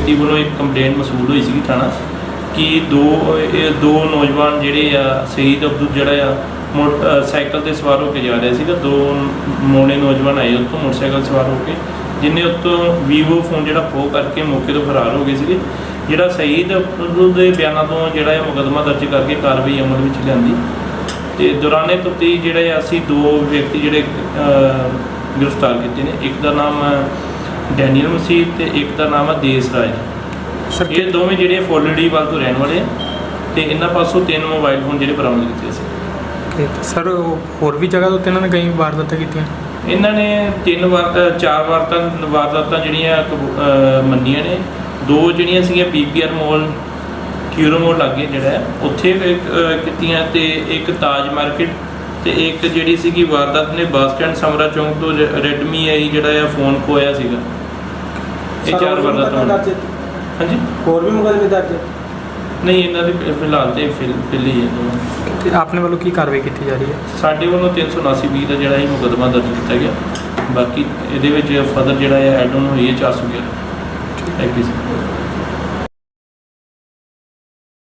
ਵਿਅਕਤੀ ਵੱਲੋਂ एक कंप्लेंट मसूल हुई सी थाना कि दो नौजवान जिहड़े आ शहीद अब्दुल जिहड़ा आ साइकिल ते सवार होकर जा रहे थे। दो मोने नौजवान आए उत्तों मोटरसाइकिल सवार होकर जिन्हें उत्तों वीवो फोन जिहड़ा खो करके मौके तो फरार हो गए थे। जिहड़ा शहीद अब्दुल के बयानों तो जिहड़ा मुकदमा दर्ज करके कार्रवाई अमल में लिआंदी ते दौराने तफ्तीश जिहड़ा असीं दो व्यक्ति जिहड़े गिरफ्तार किए हैं। एक का नाम डैनियल मसीह ते एक का नाम है देस राज। सर ये दोवें जिहड़े फुलड़ी वाल तो रहने वाले ते इन्हां पासों 3 मोबाइल फोन जिहड़े बरामद किए सी। सर होर भी जगह तो इन्होंने ने कई वारदातां कीतियां? इन्हां ने 4 वारदातां जिहड़ियां मन्नियां ने। 2 जिहड़ियां सीगियां PPR मॉल क्यूरो मोड़ लागे जिहड़ा उत्थे कीतियां ते एक ताज मार्केट ते एक जिहड़ी सीगी वारदात ने बस स्टैंड समरा चौंक तो रेडमी आई जिहड़ा फोन खोया सीगा। ये 4 वारदातां। हाँ जी और भी मुकदमे दर्ज नहीं इन्हों की फिलहाल तो पहले ही है। अपने वालों की कार्रवाई की जा रही है? साढ़े वालों 379B का जोड़ा मुकदमा दर्ज किया गया। बाकी ये फर्दर जोड़ा एड ऑन हुई है 411 IPC।